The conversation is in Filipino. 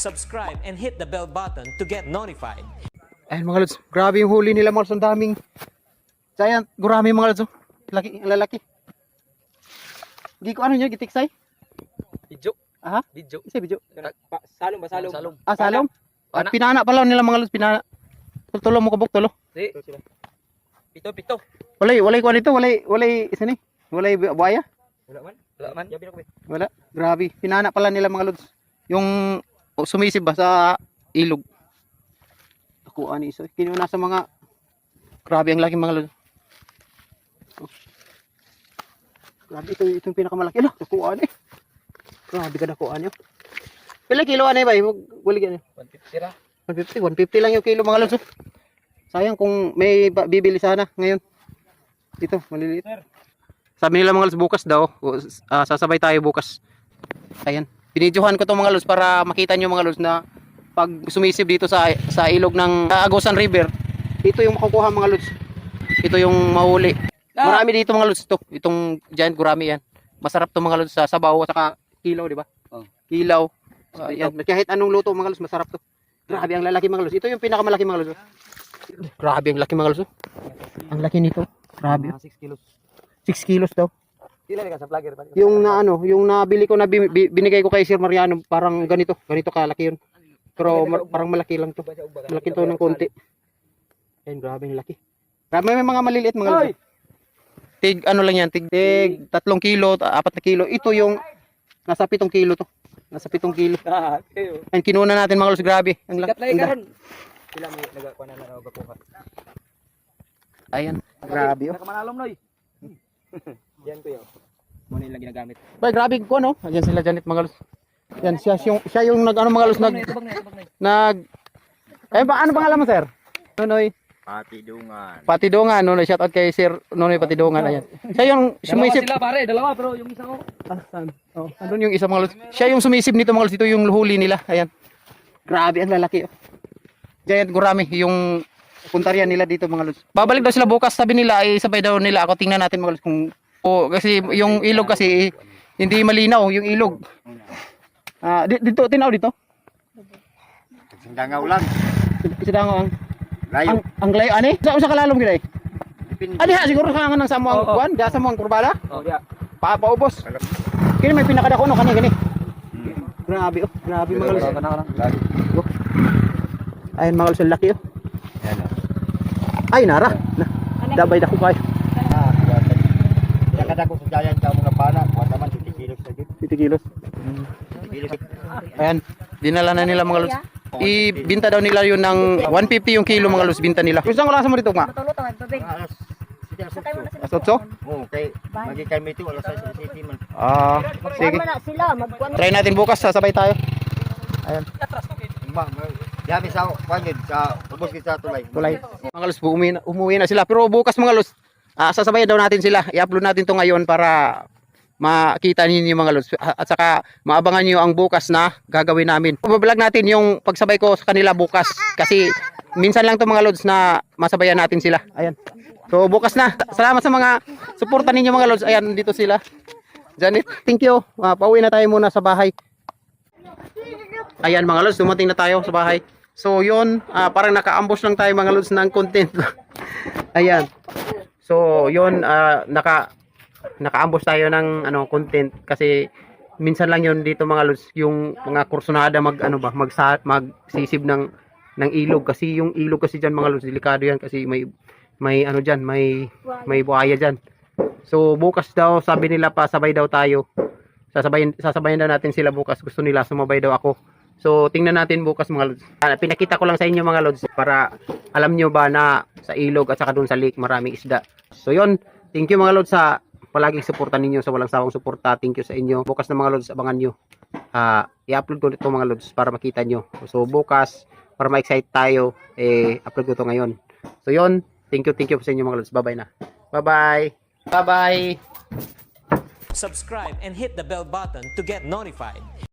Subscribe and hit the bell button to get notified. Ayan mga lods, grabe yung huli nila mga lods, ang daming giant gurami mga lods, oh. Laki, lalaki. Hindi ko ano nyo, gitiksay? Bidyo. Aha? Bidyo. Isa video. Salong ba? Salong. Salom. Ah, salom? At Pana. pinana pala nila mga lods, pinana. Tulo mo kabuk, tulo. Di. Pito. Walay ko nito, walay isa ni. Walay buhaya? Wala man. Wala man. Yabi na ko. Wala. Grabe. Pinana pala nila mga lods. Yung sumisib ba sa ilog. Ako ani iso. Kinuna sa mga grabe ang laki mga lods. Oh. Grabe itong pinakamalaki. Ala, nakuha ni. Grabe ka nakuha niyo. Pila kilo ani ba? Wali ka ni. 150 ra. 150 lang yung kilo mga lods. Oh. Sayang kung may bibili sana ngayon. Dito, maliliit. Sabi nila mga lods bukas daw, sasabay tayo bukas. Ayan. Binidyohan ko to mga lods para makita nyo mga lods na pag sumisib dito sa ilog ng Agusan River, ito yung makukuha mga lods. Ito yung mahuli. Marami dito mga lods to. Itong giant gurami yan. Masarap to mga lods sa sabaw at saka kilaw, di ba? Oh. Kilaw. Yan. Kahit anong luto mga lods, masarap to. Grabe ang lalaki mga lods. Ito yung pinakamalaki mga lods. Grabe ang laki mga lods. Ang laki nito. Grabe. 6 kilos. 6 kilos daw. Sila ka sa vlogger ba? Yung na ano, yung nabili ko na binigay ko kay Sir Mariano, parang ganito kalaki yun. Pero parang malaki lang to. Malaki to ng konti. Ayun, grabe yung laki. Grabe may mga maliliit mga lods. Tig ano lang yan, tig 3 kilo, 4 na kilo. Ito yung nasa 7 kilo to. Nasa 7 kilo. Ayun, kinuna natin mga lods, grabe. Ang laki. Sila may nagakuha na na bakuha. Ayan, grabe oh. Nakamanalom noy. Yan ko yun. Muna yung lang ginagamit. Bay, grabe ko no. Ayan sila Janet mga lods. Yan siya yung nag ano mga lods nag ano pangalan mo sir? Nonoy Patidongan, Nonoy, shout out kay Sir Nonoy Patidongan. Ayan. Siya yung sumisip. Sila pare, dalawa pero yung isa ko. Saan? Oh, andun yung isa mga lods. Siya yung sumisip nito mga lods, ito yung huli nila. Ayan. Grabe ang lalaki oh. Giant gurami yung puntaryan nila dito mga lods. Babalik daw sila bukas, sabi nila ay sabay daw nila ako. Tingnan natin mga lods kung kasi yung ilog kasi hindi malinaw yung ilog. Dito tinaw dito. Sindangaw lang. Sidangaw ang Layo. ang layo ani. Sa kalalom gid ay. Ani ha siguro ka nga nang sa mo ang kuan, da sa mo ang kurbada. Oh, ya. Paubos. Kini may pinakadako no kani. Grabe oh, grabe mga lods. Ayun mga lods, ang laki oh. Yan o. Ay nara. Dabay dako kay. Nakada ko sa giant ka mga pana. Kuha naman 50 kilos na dito. 50 kilos. 50 kilos. Ayan, dinala na nila mga lods. Ibinta daw nila yun ng 150 yung kilo mga lods, binta nila. Gusto ko lang sa mo dito nga. Alas. As 8? Oo, kay magi kay Mito alas 6 city man. Sige. Sila Try natin bukas, sasabay tayo. Ayan. Yami sa pangid sa ubos gid sa tulay. Tulay. Mga lods, umuwi na sila. Pero bukas mga lods, sasabayan daw natin sila. I-upload natin to ngayon para makita ninyo mga lods. At saka maabangan nyo ang bukas na gagawin namin. Babalag natin yung pagsabay ko sa kanila bukas. Kasi minsan lang to mga lods na masabayan natin sila. Ayan. So bukas na. Salamat sa mga suporta ninyo mga lods. Ayan, dito sila. Janet, thank you. Pauwi na tayo muna sa bahay. Ayan mga lods, dumating na tayo sa bahay. So yun, parang naka-ambush lang tayo mga lods ng content. Ayan. So yun, naka-ambush tayo ng content kasi minsan lang yun dito mga lods, yung mga kursunada magsisib ng ilog kasi yung ilog kasi diyan mga lods, delikado yan kasi may ano diyan, may buhaya diyan. So bukas daw sabi nila pasabay daw tayo. Sasabayan daw natin sila bukas. Gusto nila sumabay daw ako. So tingnan natin bukas mga lods. Pinakita ko lang sa inyo mga lods para alam nyo ba na sa ilog at saka doon sa lake maraming isda. So yun, thank you mga lods sa palaging suporta ninyo, sa walang sawang suporta. Thank you sa inyo. Bukas na mga lods, abangan nyo. I-upload ko ito mga lods para makita nyo. So bukas, para ma-excite tayo, upload ko ito ngayon. So yun, thank you sa inyo mga lods. Bye-bye na. Bye-bye. Bye-bye. Subscribe and hit the bell button to get notified.